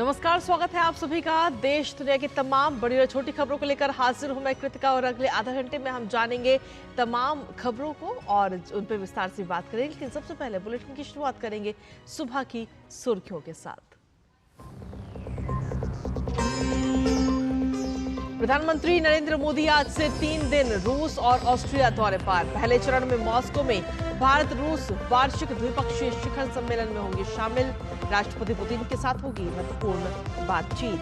नमस्कार, स्वागत है आप सभी का। देश दुनिया की तमाम बड़ी और छोटी खबरों को लेकर हाजिर हूं मैं कृतिका, और अगले आधा घंटे में हम जानेंगे तमाम खबरों को और उन पर विस्तार से बात करेंगे। लेकिन सबसे पहले बुलेटिन की शुरुआत करेंगे सुबह की सुर्खियों के साथ। प्रधानमंत्री नरेंद्र मोदी आज से 3 दिन रूस और ऑस्ट्रिया दौरे पर। पहले चरण में मॉस्को में भारत रूस वार्षिक द्विपक्षीय शिखर सम्मेलन में होंगे शामिल। राष्ट्रपति पुतिन के साथ होगी महत्वपूर्ण बातचीत।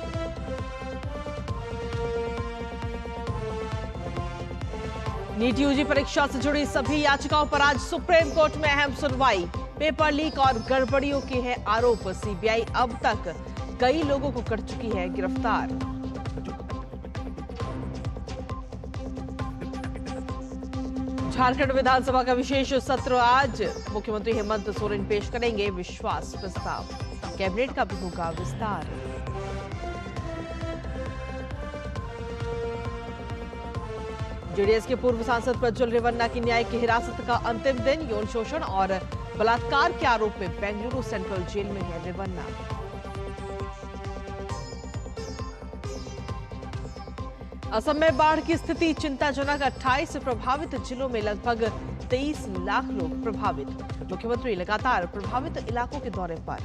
नीट यूजी परीक्षा से जुड़ी सभी याचिकाओं पर आज सुप्रीम कोर्ट में अहम सुनवाई। पेपर लीक और गड़बड़ियों के हैं आरोप। सीबीआई अब तक कई लोगों को कर चुकी है गिरफ्तार। झारखंड विधानसभा का विशेष सत्र आज। मुख्यमंत्री हेमंत सोरेन पेश करेंगे विश्वास प्रस्ताव। कैबिनेट का भी होगा विस्तार। जेडीएस के पूर्व सांसद प्रज्वल रेवन्ना की न्यायिक हिरासत का अंतिम दिन। यौन शोषण और बलात्कार के आरोप में बेंगलुरु सेंट्रल जेल में है रेवन्ना। असम में बाढ़ की स्थिति चिंताजनक। 28 प्रभावित जिलों में लगभग 23 लाख लोग प्रभावित। मुख्यमंत्री लगातार प्रभावित इलाकों के दौरे पर।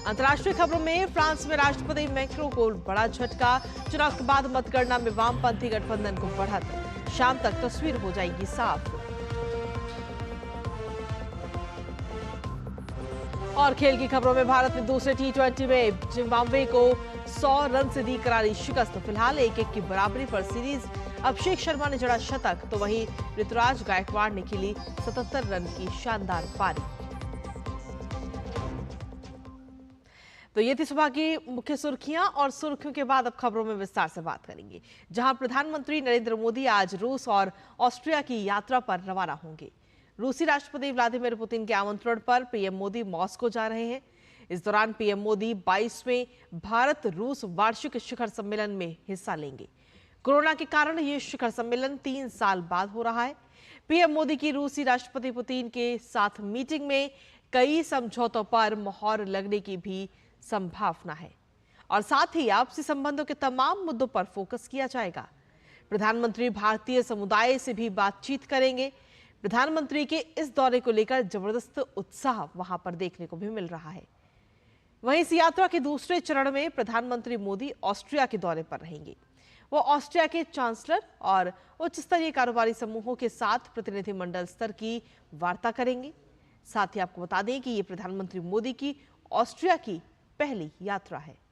अंतर्राष्ट्रीय खबरों में फ्रांस में राष्ट्रपति मैक्रों को बड़ा झटका। चुनाव के बाद मतगणना में वामपंथी गठबंधन को बढ़त। शाम तक तस्वीर हो जाएगी साफ। और खेल की खबरों में भारत ने दूसरे T20 में जिम्बाब्वे को 100 रन से दी करारी शिकस्त। फिलहाल 1-1 की बराबरी पर सीरीज। अभिषेक शर्मा ने जड़ा शतक तो वहीं ऋतुराज गायकवाड़ ने खेली 77 रन की शानदार पारी। तो ये थी सुबह की मुख्य सुर्खियां, और सुर्खियों के बाद अब खबरों में विस्तार से बात करेंगे। जहां प्रधानमंत्री नरेंद्र मोदी आज रूस और ऑस्ट्रिया की यात्रा पर रवाना होंगे। रूसी राष्ट्रपति व्लादिमीर पुतिन के आमंत्रण पर पीएम मोदी मॉस्को जा रहे हैं। इस दौरान पीएम मोदी 22वें भारत रूस वार्षिक शिखर सम्मेलन में हिस्सा लेंगे। कोरोना के कारण यह शिखर सम्मेलन 3 साल बाद हो रहा है। पीएम मोदी की रूसी राष्ट्रपति पुतिन के साथ मीटिंग में कई समझौतों पर मोहर लगने की भी संभावना है, और साथ ही आपसी संबंधों के तमाम मुद्दों पर फोकस किया जाएगा। प्रधानमंत्री भारतीय समुदाय से भी बातचीत करेंगे। प्रधानमंत्री के इस दौरे को लेकर जबरदस्त उत्साह वहां पर देखने को भी मिल रहा है। वहीं इस यात्रा के दूसरे चरण में प्रधानमंत्री मोदी ऑस्ट्रिया के दौरे पर रहेंगे। वो ऑस्ट्रिया के चांसलर और उच्च स्तरीय कारोबारी समूहों के साथ प्रतिनिधिमंडल स्तर की वार्ता करेंगे। साथ ही आपको बता दें कि ये प्रधानमंत्री मोदी की ऑस्ट्रिया की पहली यात्रा है।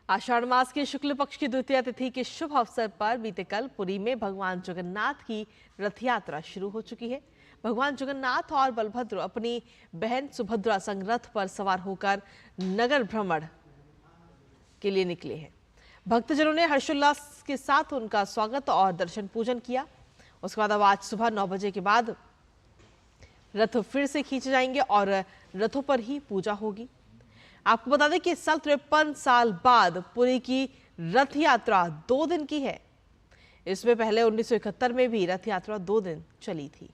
आषाढ़ मास के शुक्ल पक्ष की द्वितीय तिथि के शुभ अवसर पर बीते कल पुरी में भगवान जगन्नाथ की रथ यात्रा शुरू हो चुकी है। भगवान जगन्नाथ और बलभद्र अपनी बहन सुभद्रा संग रथ पर सवार होकर नगर भ्रमण के लिए निकले हैं। भक्तजनों ने हर्षोल्लास के साथ उनका स्वागत और दर्शन पूजन किया। उसके बाद अब आज सुबह 9 बजे के बाद रथ फिर से खींचे जाएंगे और रथों पर ही पूजा होगी। आपको बता दें कि इस साल 53 साल बाद पुरी की रथ यात्रा 2 दिन की है। इसमें पहले 1971 में भी रथ यात्रा 2 दिन चली थी।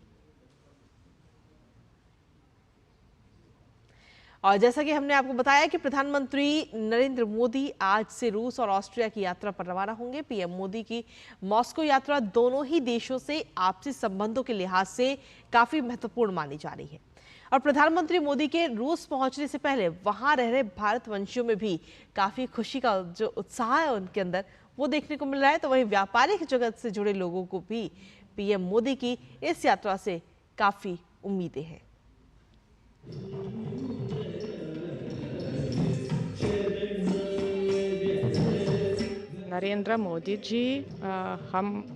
और जैसा कि हमने आपको बताया कि प्रधानमंत्री नरेंद्र मोदी आज से रूस और ऑस्ट्रिया की यात्रा पर रवाना होंगे। पीएम मोदी की मॉस्को यात्रा दोनों ही देशों से आपसी संबंधों के लिहाज से काफी महत्वपूर्ण मानी जा रही है। और प्रधानमंत्री मोदी के रूस पहुंचने से पहले वहां रह रहे भारतवंशियों में भी काफी खुशी का जो उत्साह है उनके अंदर, वो देखने को मिल रहा है। तो वहीं व्यापारिक जगत से जुड़े लोगों को भी पीएम मोदी की इस यात्रा से काफी उम्मीदें हैं। नरेंद्र मोदी जी,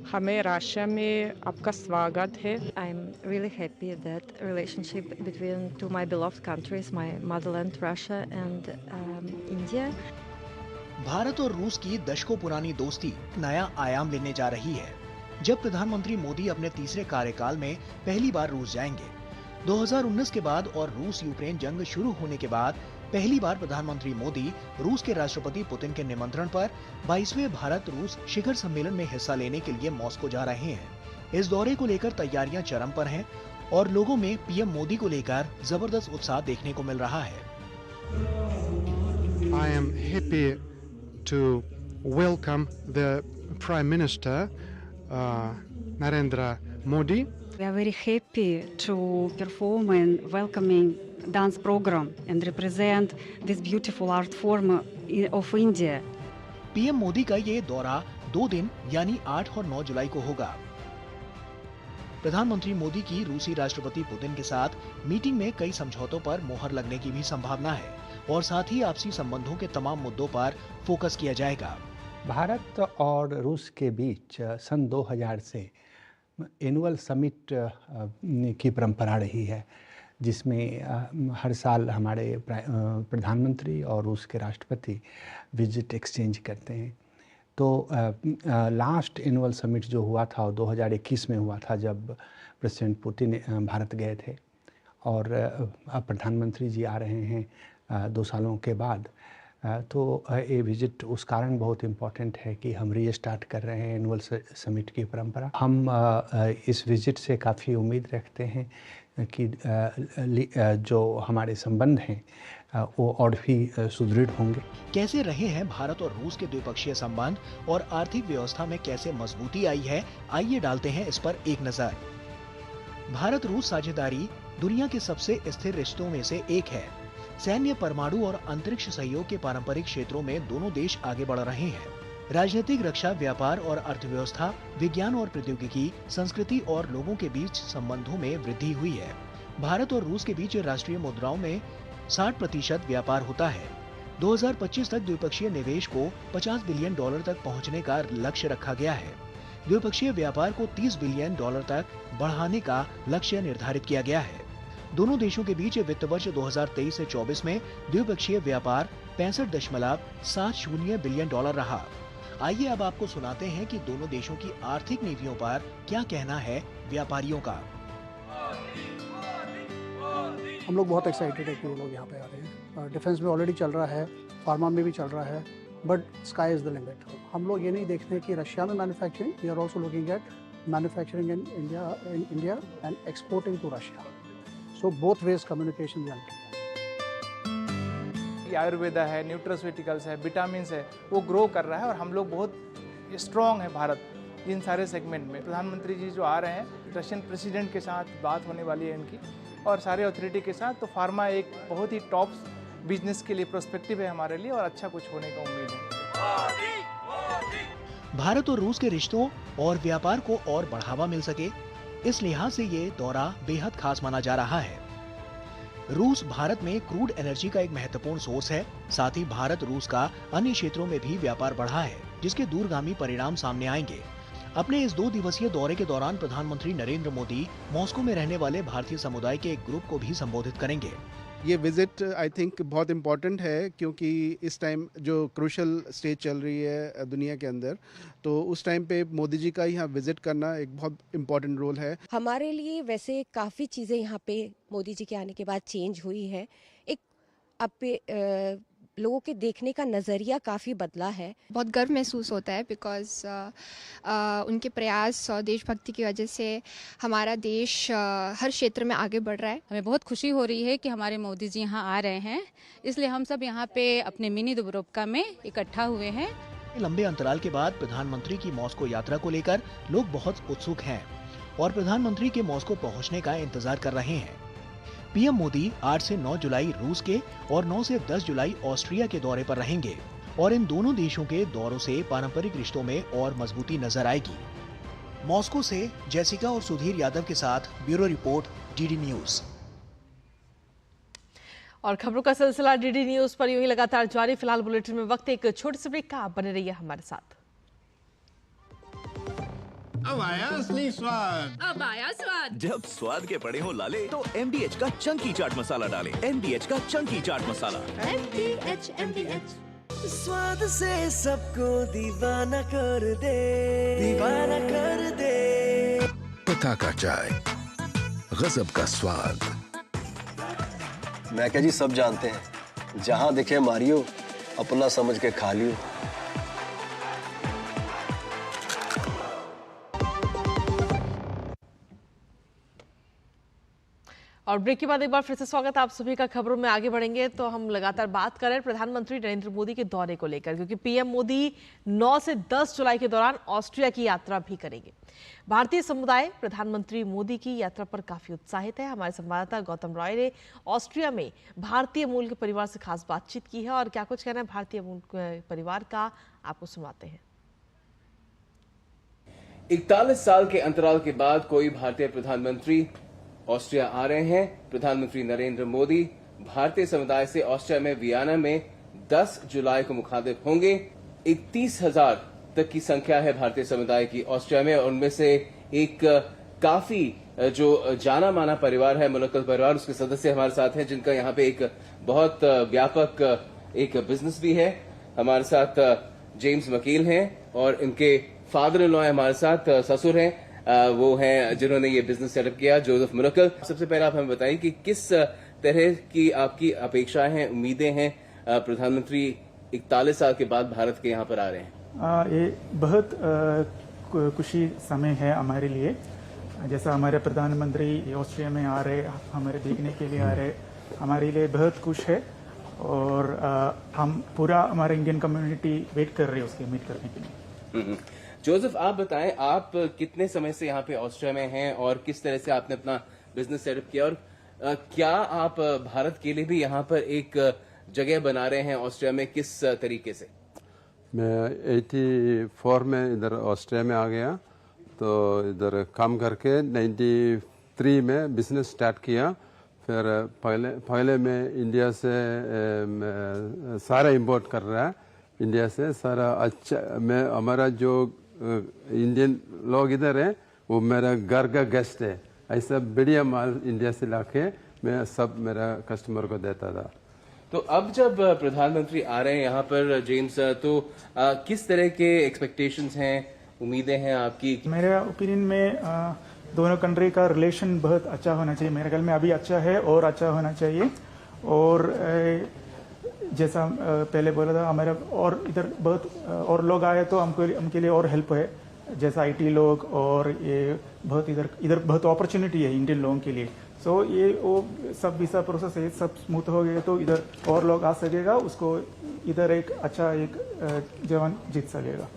हमें राष्ट्र में आपका स्वागत है। I'm really happy that relationship between two my beloved countries, my motherland Russia and India. Bharat और रूस की दशकों पुरानी दोस्ती नया आयाम लेने जा रही है जब प्रधानमंत्री मोदी अपने तीसरे कार्यकाल में पहली बार रूस जाएंगे। 2019 के बाद और रूस यूक्रेन जंग शुरू होने के बाद पहली बार प्रधानमंत्री मोदी रूस के राष्ट्रपति पुतिन के निमंत्रण पर 22वें भारत रूस शिखर सम्मेलन में हिस्सा लेने के लिए मॉस्को जा रहे हैं। इस दौरे को लेकर तैयारियां चरम पर हैं और लोगों में पीएम मोदी को लेकर जबरदस्त उत्साह देखने को मिल रहा है। I am happy to welcome the Prime Minister Narendra Modi. We are very happy to perform in welcoming dance program and represent this beautiful art form of India. PM Modi का ये दौरा 2 दिन यानी 8 और 9 जुलाई को होगा। प्रधानमंत्री मोदी की रूसी राष्ट्रपति पुतिन के साथ मीटिंग में कई समझौतों पर मोहर लगने की भी संभावना है और साथ ही आपसी संबंधों के तमाम मुद्दों पर फोकस किया जाएगा। भारत और रूस के बीच सन 2000 से एनुअल समिट की परंपरा रही है, जिसमें हर साल हमारे प्रधानमंत्री और रूस के राष्ट्रपति विजिट एक्सचेंज करते हैं। तो लास्ट एनुअल समिट जो हुआ था 2021 में हुआ था, जब प्रेसिडेंट पुतिन भारत गए थे, और अब प्रधानमंत्री जी आ रहे हैं 2 सालों के बाद। तो ये विजिट उस कारण बहुत इम्पॉर्टेंट है कि हम रीस्टार्ट कर रहे हैं एनुअल समिट की परंपरा। हम इस विजिट से काफ़ी उम्मीद रखते हैं कि जो हमारे संबंध हैं वो और भी सुदृढ़ होंगे। कैसे रहे हैं भारत और रूस के द्विपक्षीय संबंध और आर्थिक व्यवस्था में कैसे मजबूती आई है, आइए डालते हैं इस पर एक नजर। भारत रूस साझेदारी दुनिया के सबसे स्थिर रिश्तों में से एक है। सैन्य, परमाणु और अंतरिक्ष सहयोग के पारंपरिक क्षेत्रों में दोनों देश आगे बढ़ रहे हैं। राजनीतिक, रक्षा, व्यापार और अर्थव्यवस्था, विज्ञान और प्रौद्योगिकी, संस्कृति और लोगों के बीच संबंधों में वृद्धि हुई है। भारत और रूस के बीच राष्ट्रीय मुद्राओं में 60% व्यापार होता है। 2025 तक द्विपक्षीय निवेश को $50 बिलियन तक पहुंचने का लक्ष्य रखा गया है। द्विपक्षीय व्यापार को $30 बिलियन तक बढ़ाने का लक्ष्य निर्धारित किया गया है। दोनों देशों के बीच वित्त वर्ष 2023 से 24 में द्विपक्षीय व्यापार $65.70 बिलियन रहा। आइए अब आपको सुनाते हैं कि दोनों देशों की आर्थिक नीतियों पर क्या कहना है व्यापारियों का। हम लोग बहुत एक्साइटेड है कि वो लोग यहाँ पे आ रहे हैं। डिफेंस में ऑलरेडी चल रहा है, फार्मा में भी चल रहा है, but sky is the limit. हम लोग ये नहीं देखते कि रशिया में manufacturing, we are also looking at manufacturing in India and exporting to Russia. So both ways communication Ayurveda है, न्यूट्रास्यूटिकल्स है, विटामिन्स है, वो ग्रो कर रहा है और हम लोग बहुत स्ट्रॉन्ग है भारत इन सारे सेगमेंट में। प्रधानमंत्री जी जो आ रहे हैं, रशियन प्रेसिडेंट के साथ बात होने वाली है इनकी और सारे अथॉरिटी के साथ। तो फार्मा एक बहुत ही टॉप बिजनेस के लिए प्रोस्पेक्टिव है हमारे लिए और अच्छा कुछ होने का उम्मीद है। भारत और रूस के रिश्तों और व्यापार को और बढ़ावा मिल सके, इस लिहाज से ये दौरा बेहद खास माना जा रहा है। रूस भारत में क्रूड एनर्जी का एक महत्वपूर्ण सोर्स है। साथ ही भारत रूस का अन्य क्षेत्रों में भी व्यापार बढ़ा है, जिसके दूरगामी परिणाम सामने आएंगे। अपने इस 2 दिवसीय दौरे के दौरान प्रधानमंत्री नरेंद्र मोदी मॉस्को में रहने वाले भारतीय समुदाय के एक ग्रुप को भी संबोधित करेंगे। ये विजिट आई थिंक बहुत इम्पॉर्टेंट है, क्योंकि इस टाइम जो क्रूशल स्टेज चल रही है दुनिया के अंदर, तो उस टाइम पे मोदी जी का यहाँ विजिट करना एक बहुत इम्पॉर्टेंट रोल है हमारे लिए। वैसे काफ़ी चीज़ें यहाँ पे मोदी जी के आने के बाद चेंज हुई है। एक अब पे लोगों के देखने का नज़रिया काफ़ी बदला है। बहुत गर्व महसूस होता है बिकॉज़ उनके प्रयास और देशभक्ति की वजह से हमारा देश हर क्षेत्र में आगे बढ़ रहा है। हमें बहुत खुशी हो रही है कि हमारे मोदी जी यहाँ आ रहे हैं, इसलिए हम सब यहाँ पे अपने मिनी दुब्रोवका में इकट्ठा हुए हैं। लंबे अंतराल के बाद प्रधानमंत्री की मॉस्को यात्रा को लेकर लोग बहुत उत्सुक हैं और प्रधानमंत्री के मॉस्को पहुँचने का इंतजार कर रहे हैं। पीएम मोदी 8 से 9 जुलाई रूस के और 9 से 10 जुलाई ऑस्ट्रिया के दौरे पर रहेंगे और इन दोनों देशों के दौरों से पारंपरिक रिश्तों में और मजबूती नजर आएगी। मॉस्को से जैसिका और सुधीर यादव के साथ ब्यूरो रिपोर्ट, डीडी न्यूज। और खबरों का सिलसिला डीडी न्यूज पर यूं ही लगातार जारी। फिलहाल बुलेटिन में वक्त एक छोटे से ब्रेक का, बने रहिए हमारे साथ। अब आया असली स्वाद। अब आया स्वाद। जब स्वाद के पड़े हो लाले तो MDH का चंकी चाट मसाला डालें। MDH का चंकी चाट मसाला। MDH स्वाद से सबको दीवाना कर दे, दीवाना कर दे। पता का चाय, गजब का स्वाद। मैं क्या जी, सब जानते हैं, जहाँ दिखे मारियो, अपना समझ के खा लियो। और ब्रेक के बाद एक बार फिर से स्वागत आप सभी का। खबरों में आगे बढ़ेंगे तो हम लगातार बात कर रहे हैं प्रधानमंत्री नरेंद्र मोदी के दौरे को लेकर, क्योंकि पीएम मोदी 9 से 10 जुलाई के दौरान ऑस्ट्रिया की यात्रा भी करेंगे। भारतीय समुदाय प्रधानमंत्री मोदी की यात्रा पर काफी उत्साहित है। हमारे संवाददाता गौतम रॉय ने ऑस्ट्रिया में भारतीय मूल के परिवार से खास बातचीत की है और क्या कुछ कहना है भारतीय मूल परिवार का, आपको सुनाते हैं। 41 साल के अंतराल के बाद कोई भारतीय प्रधानमंत्री ऑस्ट्रिया आ रहे हैं। प्रधानमंत्री नरेंद्र मोदी भारतीय समुदाय से ऑस्ट्रिया में वियना में 10 जुलाई को मुखातिब होंगे। 31,000 तक की संख्या है भारतीय समुदाय की ऑस्ट्रिया में, और उनमें से एक काफी जो जाना माना परिवार है, मुलक्कल परिवार, उसके सदस्य हमारे साथ हैं, जिनका यहाँ पे एक बहुत व्यापक एक बिजनेस भी है। हमारे साथ जेम्स मकील हैं और इनके फादर इन लॉ हमारे साथ, ससुर हैं, वो हैं जिन्होंने ये बिजनेस सेटअप किया, जोसेफ मुलक्कल। सबसे पहले आप हमें बताइए कि किस तरह की आपकी अपेक्षाएं हैं, उम्मीदें हैं, प्रधानमंत्री 41 साल के बाद भारत के यहाँ पर आ रहे हैं। ये बहुत खुशी समय है हमारे लिए। जैसा हमारे प्रधानमंत्री ऑस्ट्रिया में आ रहे, हमारे देखने के लिए आ रहे, हमारे लिए बहुत खुश है और हम पूरा हमारे इंडियन कम्युनिटी वेट कर रहे हैं उसके मीट करने के लिए। जोसेफ, आप बताएं, आप कितने समय से यहाँ पे ऑस्ट्रिया में हैं और किस तरह से आपने अपना बिजनेस सेटअप किया, और क्या आप भारत के लिए भी यहाँ पर एक जगह बना रहे हैं ऑस्ट्रिया में, किस तरीके से? मैं 84 में इधर ऑस्ट्रिया में आ गया, तो इधर काम करके 93 में बिजनेस स्टार्ट किया। फिर पहले मैं इंडिया से सारा इंपोर्ट कर रहा है, इंडिया से सारा अच्छा। मैं हमारा जो इंडियन लोग इधर हैं वो मेरा घर का गेस्ट है, ऐसा बढ़िया माल इंडिया से लाके मैं सब मेरा कस्टमर को देता था। तो अब जब प्रधानमंत्री आ रहे हैं यहाँ पर जेम्स, तो किस तरह के एक्सपेक्टेशंस हैं, उम्मीदें हैं आपकी? मेरे ओपिनियन में दोनों कंट्री का रिलेशन बहुत अच्छा होना चाहिए। मेरे ख्याल में अभी अच्छा है और अच्छा होना चाहिए। और जैसा पहले बोला था, हमारे और इधर बहुत और लोग आए तो हमके लिए और हेल्प है, जैसा आईटी लोग, और ये बहुत इधर बहुत अपॉर्चुनिटी है इंडियन लोगों के लिए। सो ये वो सब वीसा प्रोसेस है, सब स्मूथ हो गया तो इधर और लोग आ सकेगा, उसको इधर एक अच्छा एक जवान जीत सकेगा।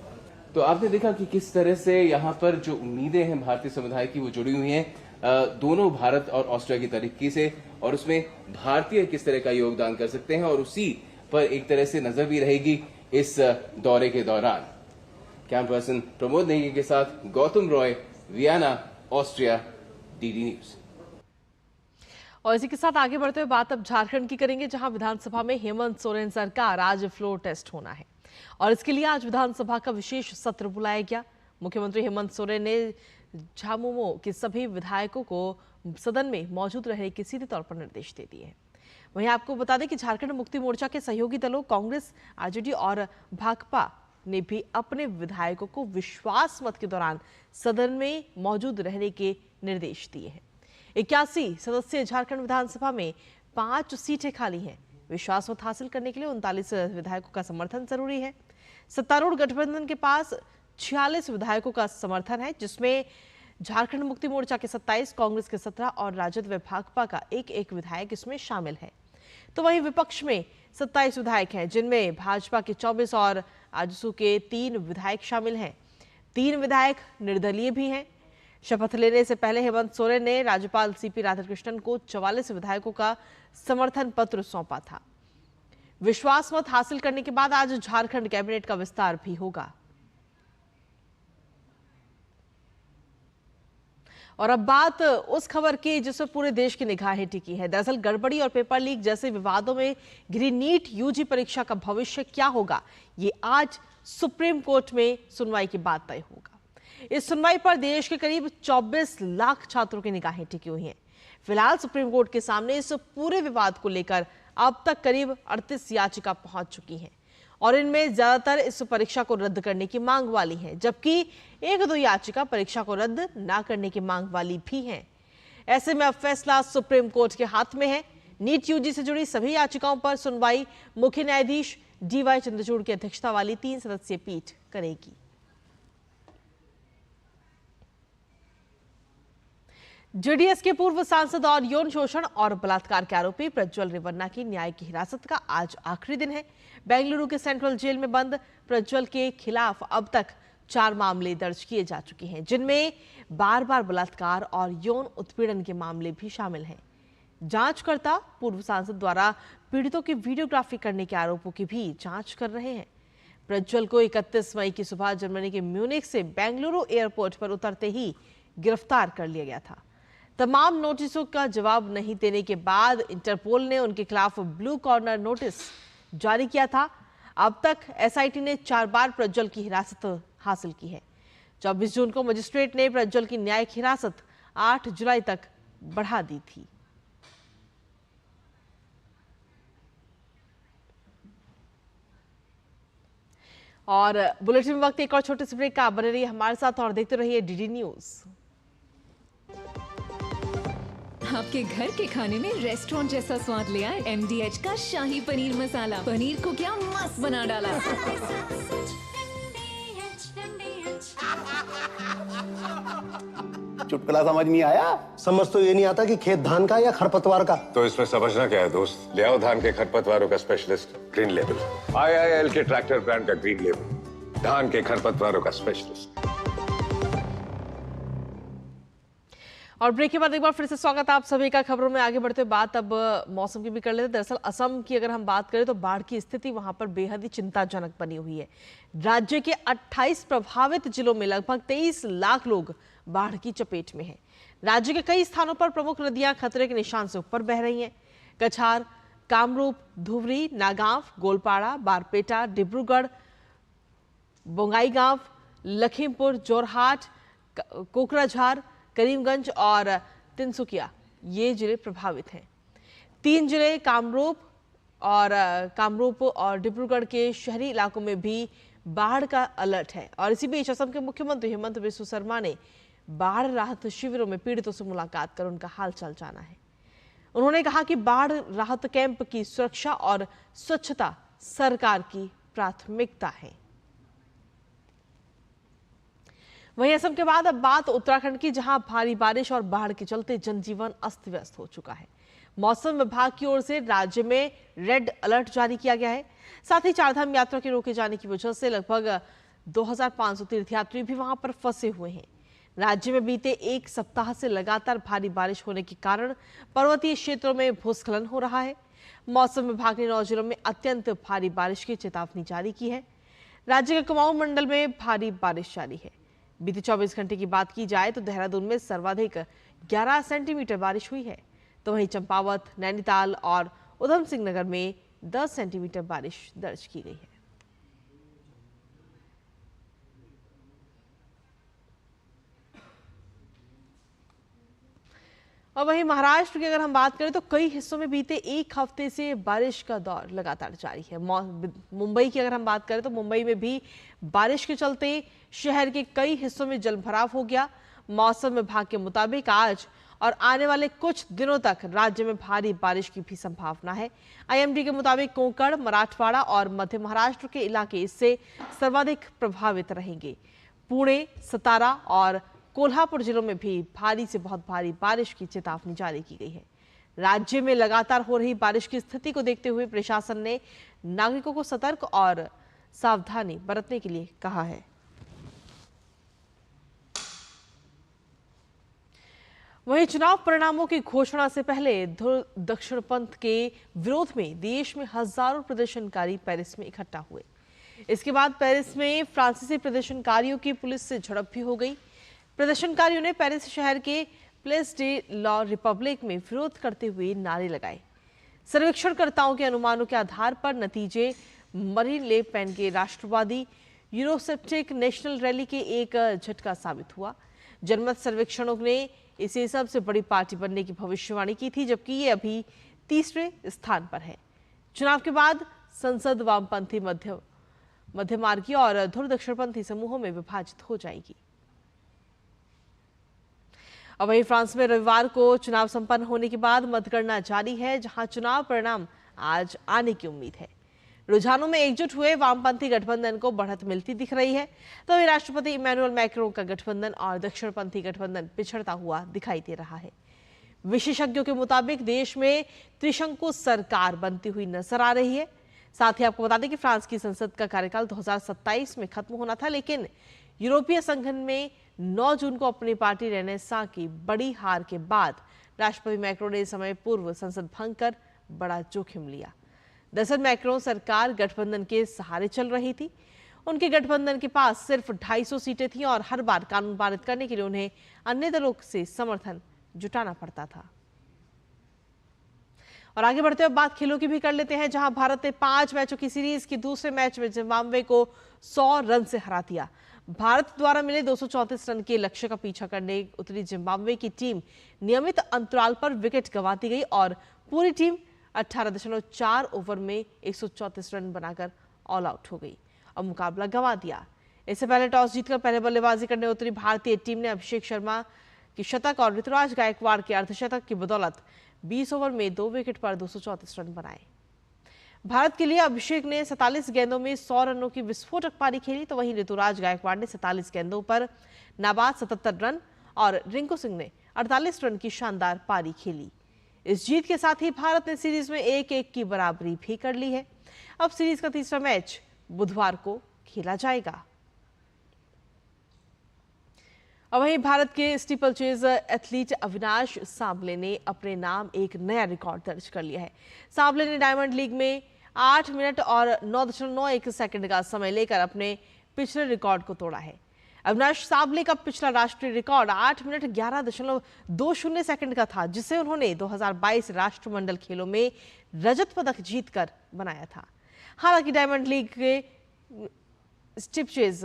तो आपने देखा कि किस तरह से यहाँ पर जो उम्मीदें हैं भारतीय समुदाय की वो जुड़ी हुई हैं दोनों भारत और ऑस्ट्रिया की तरक्की से, और उसमें भारतीय किस तरह का योगदान कर सकते हैं, और उसी पर एक तरह से नजर भी रहेगी इस दौरे के दौरान। कैमरा पर्सन प्रमोद नेगी के साथ Gautam Roy, Vienna, Austria, DD news. और इसी के साथ आगे बढ़ते हुए बात अब झारखंड की करेंगे, जहां विधानसभा में हेमंत सोरेन सरकार आज फ्लोर टेस्ट होना है, और इसके लिए आज विधानसभा का विशेष सत्र बुलाया गया। मुख्यमंत्री हेमंत सोरेन ने झामुमो के सभी विधायकों को सदन में मौजूद रहने के सीधे तौर पर निर्देश दे दिए हैं। वहीं आपको बता दें कि झारखंड मुक्ति मोर्चा के सहयोगी दलों कांग्रेस, आरजेडी और भाकपा ने भी अपने विधायकों को विश्वास मत के दौरान सदन में मौजूद रहने के निर्देश दिए हैं। 81 सदस्यीय झारखंड विधानसभा में 5 सीटें खाली हैं। विश्वास मत हासिल करने के लिए 39 विधायकों का समर्थन जरूरी है। सत्तारूढ़ गठबंधन के पास 46 विधायकों का समर्थन है, जिसमें झारखंड मुक्ति मोर्चा के 27, कांग्रेस के 17 और राजद व भाकपा का एक विधायक इसमें शामिल है। तो वहीं विपक्ष में 27 विधायक हैं, जिनमें भाजपा के 24 और आजसू के 3 विधायक शामिल हैं। 3 विधायक निर्दलीय भी हैं। शपथ लेने से पहले हेमंत सोरेन ने राज्यपाल सीपी राधाकृष्णन को 44 विधायकों का समर्थन पत्र सौंपा था। विश्वास मत हासिल करने के बाद आज झारखंड कैबिनेट का विस्तार भी होगा। और अब बात उस खबर की जिसमें पूरे देश की निगाहें टिकी है। दरअसल गड़बड़ी और पेपर लीक जैसे विवादों में घिरी नीट यूजी परीक्षा का भविष्य क्या होगा, ये आज सुप्रीम कोर्ट में सुनवाई के बाद तय होगा। इस सुनवाई पर देश के करीब 24 लाख छात्रों की निगाहें टिकी हुई हैं। फिलहाल सुप्रीम कोर्ट के सामने इस पूरे विवाद को लेकर अब तक करीब 38 याचिका पहुंच चुकी हैं, और इनमें ज्यादातर इस परीक्षा को रद्द करने की मांग वाली है, जबकि 1-2 याचिका परीक्षा को रद्द न करने की मांग वाली भी हैं। ऐसे में अब फैसला सुप्रीम कोर्ट के हाथ में है। नीट यूजी से जुड़ी सभी याचिकाओं पर सुनवाई मुख्य न्यायाधीश DY चंद्रचूड़ की अध्यक्षता वाली 3 सदस्यीय पीठ करेगी। जेडीएस के पूर्व सांसद और यौन शोषण और बलात्कार के आरोपी प्रज्वल रेवन्ना की न्यायिक हिरासत का आज आखिरी दिन है। बेंगलुरु के सेंट्रल जेल में बंद प्रज्वल के खिलाफ अब तक 4 मामले दर्ज किए जा चुके हैं, जिनमें बार-बार बलात्कार और यौन उत्पीड़न के मामले भी शामिल हैं। जांचकर्ता पूर्व सांसद द्वारा पीड़ितों की वीडियोग्राफी करने के आरोपों की भी जांच कर रहे हैं। प्रज्वल को 31 मई की सुबह जर्मनी के म्यूनिख से बेंगलुरु एयरपोर्ट पर उतरते ही गिरफ्तार कर लिया गया था। तमाम नोटिसों का जवाब नहीं देने के बाद इंटरपोल ने उनके खिलाफ ब्लू कॉर्नर नोटिस जारी किया था। अब तक एसआईटी ने 4 बार प्रज्वल की हिरासत हासिल की है। 24 जून को मजिस्ट्रेट ने प्रज्वल की न्यायिक हिरासत 8 जुलाई तक बढ़ा दी थी। और बुलेटिन में वक्त एक और छोटे से ब्रेक का। बने रहिए हमारे साथ और देखते रहिए डीडी न्यूज। आपके घर के खाने में रेस्टोरेंट जैसा स्वाद ले आए MDH का शाही पनीर मसाला। पनीर को क्या मस्त बना डाला। चुटकुला समझ नहीं आया? समझ तो ये नहीं आता कि खेत धान का या खरपतवार का। तो इसमें समझना क्या है दोस्त? ले आओ धान के खरपतवारों का स्पेशलिस्ट ग्रीन लेबल। IIL के ट्रैक्टर ब्रांड का ग्रीन लेबल, धान के खरपतवारों का स्पेशलिस्ट। और ब्रेक के बाद एक बार फिर से स्वागत आप सभी का। खबरों में आगे बढ़ते बात अब मौसम की भी कर लेते हैं। दरअसल असम की अगर हम बात करें तो बाढ़ की स्थिति वहां पर बेहद ही चिंताजनक बनी हुई है। राज्य के 28 प्रभावित जिलों में लगभग 23 लाख लोग बाढ़ की चपेट में हैं। राज्य के कई स्थानों पर प्रमुख नदियां खतरे के निशान से ऊपर बह रही हैं। कछार, कामरूप, धुबरी, नागांव, गोलपाड़ा, बारपेटा, डिब्रूगढ़, बोंगाईगांव, लखीमपुर, जोरहाट, कोकराझार, करीमगंज और तिनसुकिया ये जिले प्रभावित हैं। 3 जिले कामरूप और डिब्रूगढ़ के शहरी इलाकों में भी बाढ़ का अलर्ट है। और इसी बीच असम के मुख्यमंत्री हेमंत बिस्व शर्मा ने बाढ़ राहत शिविरों में पीड़ितों से मुलाकात कर उनका हालचाल जाना है। उन्होंने कहा कि बाढ़ राहत कैंप की सुरक्षा और स्वच्छता सरकार की प्राथमिकता है। वहीं असम के बाद अब बात उत्तराखंड की, जहां भारी बारिश और बाढ़ के चलते जनजीवन अस्त व्यस्त हो चुका है। मौसम विभाग की ओर से राज्य में रेड अलर्ट जारी किया गया है। साथ ही चारधाम यात्रा के रोके जाने की वजह से लगभग 2500 तीर्थयात्री भी वहां पर फंसे हुए हैं। राज्य में बीते 1 सप्ताह से लगातार भारी बारिश होने के कारण पर्वतीय क्षेत्रों में भूस्खलन हो रहा है। मौसम विभाग ने 9 जिलों में अत्यंत भारी बारिश की चेतावनी जारी की है। राज्य के कुमाऊं मंडल में भारी बारिश जारी है। बीते 24 घंटे की बात की जाए तो देहरादून में सर्वाधिक 11 सेंटीमीटर बारिश हुई है, तो वहीं चंपावत, नैनीताल और उधम सिंह नगर में 10 सेंटीमीटर बारिश दर्ज की गई है। और वहीं महाराष्ट्र की अगर हम बात करें तो कई हिस्सों में बीते 1 हफ्ते से बारिश का दौर लगातार जारी है। मुंबई की अगर हम बात करें तो मुंबई में भी बारिश के चलते शहर के कई हिस्सों में जलभराव हो गया। मौसम विभाग के मुताबिक आज और आने वाले कुछ दिनों तक राज्य में भारी बारिश की भी संभावना है। IMD के मुताबिक कोंकण, मराठवाड़ा और मध्य महाराष्ट्र के इलाके इससे सर्वाधिक प्रभावित रहेंगे। पुणे, सतारा और कोल्हापुर जिलों में भी भारी से बहुत भारी बारिश की चेतावनी जारी की गई है। राज्य में लगातार हो रही बारिश की स्थिति को देखते हुए प्रशासन ने नागरिकों को सतर्क और सावधानी बरतने के लिए कहा है। वहीं चुनाव परिणामों की घोषणा से पहले ध्रुव दक्षिण पंथ के विरोध में देश में हजारों प्रदर्शनकारी पेरिस में इकट्ठा हुए। इसके बाद पेरिस में फ्रांसीसी प्रदर्शनकारियों की पुलिस से झड़प भी हो गई। प्रदर्शनकारियों ने पेरिस शहर के प्लेस डे लॉ रिपब्लिक में विरोध करते हुए नारे लगाए। सर्वेक्षणकर्ताओं के अनुमानों के आधार पर नतीजे मरीन ले पेन के राष्ट्रवादी यूरोसेप्टिक नेशनल रैली के एक झटका साबित हुआ। जनमत सर्वेक्षणों ने इसे सबसे बड़ी पार्टी बनने की भविष्यवाणी की थी, जबकि ये अभी तीसरे स्थान पर है। चुनाव के बाद संसद वामपंथी, मध्यमार्गी और ध्रुव दक्षिणपंथी समूहों में विभाजित हो जाएगी। और वहीं फ्रांस में रविवार को चुनाव संपन्न होने के बाद मतगणना जारी है, जहां चुनाव परिणाम आज आने की उम्मीद है। रुझानों में एकजुट हुए वामपंथी गठबंधन को बढ़त मिलती दिख रही है, तो वहीं राष्ट्रपति इमैनुअल मैक्रों का गठबंधन और दक्षिणपंथी गठबंधन पिछड़ता हुआ दिखाई दे रहा है। विशेषज्ञों के मुताबिक देश में त्रिशंकु सरकार बनती हुई नजर आ रही है। साथ ही आपको बता दें कि फ्रांस की संसद का कार्यकाल 2027 में खत्म होना था, लेकिन यूरोपीय संघ में 9 जून को अपनी पार्टी रेनेसां की बड़ी हार के बाद राष्ट्रपति मैक्रों ने समय पूर्व संसद भंग कर बड़ा जोखिम लिया। दरअसल मैक्रों सरकार गठबंधन के सहारे चल रही थी। उनके गठबंधन के पास सिर्फ 250 सीटें थीं और हर बार कानून पारित करने के लिए उन्हें अन्य दलों से समर्थन जुटाना पड़ता था। और आगे बढ़ते हुए बात खेलों की भी कर लेते हैं, जहां भारत ने 5 मैचों की सीरीज की दूसरे मैच में जिम्बाब्वे को 100 रन से हरा दिया। भारत द्वारा मिले 234 रन के लक्ष्य का पीछा करने उतरी जिम्बाब्वे की टीम नियमित अंतराल पर विकेट गंवाती गई और पूरी टीम 18.4 ओवर में 134 रन बनाकर ऑल आउट हो गई और मुकाबला गंवा दिया। इससे पहले टॉस जीतकर पहले बल्लेबाजी करने उतरी भारतीय टीम ने अभिषेक शर्मा की शतक और ऋतुराज गायकवाड़ के अर्धशतक की बदौलत 20 ओवर में 2 विकेट पर 234 रन बनाए। भारत के लिए अभिषेक ने 47 गेंदों में 100 रनों की विस्फोटक पारी खेली, तो वहीं ऋतुराज गायकवाड़ ने 47 गेंदों पर नाबाद 77 रन और रिंकू सिंह ने 48 रन की शानदार पारी खेली। इस जीत के साथ ही भारत ने सीरीज में 1-1 की बराबरी भी कर ली है। अब सीरीज का तीसरा मैच बुधवार को खेला जाएगा। और वहीं भारत के steeple chase athlete Avinash Sambale ने अपने नाम एक नया रिकॉर्ड दर्ज कर लिया है। सांबले ने डायमंड लीग में 8 मिनट और 9.91 सेकंड का समय लेकर अपने पिछले रिकॉर्ड को तोड़ा है। अविनाश सांबले का पिछला राष्ट्रीय रिकॉर्ड 8 मिनट 11.20 सेकंड का था, जिसे उन्होंने 2022 राष्ट्रमंडल खेलों में रजत पदक जीतकर बनाया था। हालांकि डायमंड लीग के स्टीपचेज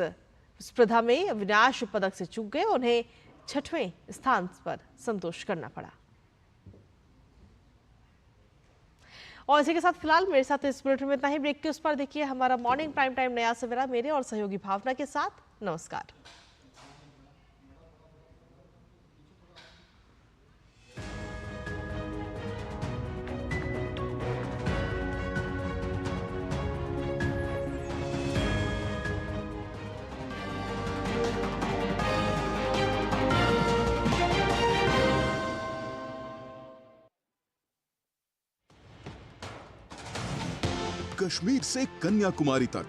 स्पर्धा में अविनाश पदक से चूक गए, उन्हें 6वें स्थान पर संतोष करना पड़ा। और इसी के साथ फिलहाल मेरे साथ इस बुलेटिन में इतना ही। ब्रेक के उस पर देखिए हमारा मॉर्निंग प्राइम टाइम नया सवेरा मेरे और सहयोगी भावना के साथ। नमस्कार। कश्मीर से कन्याकुमारी तक,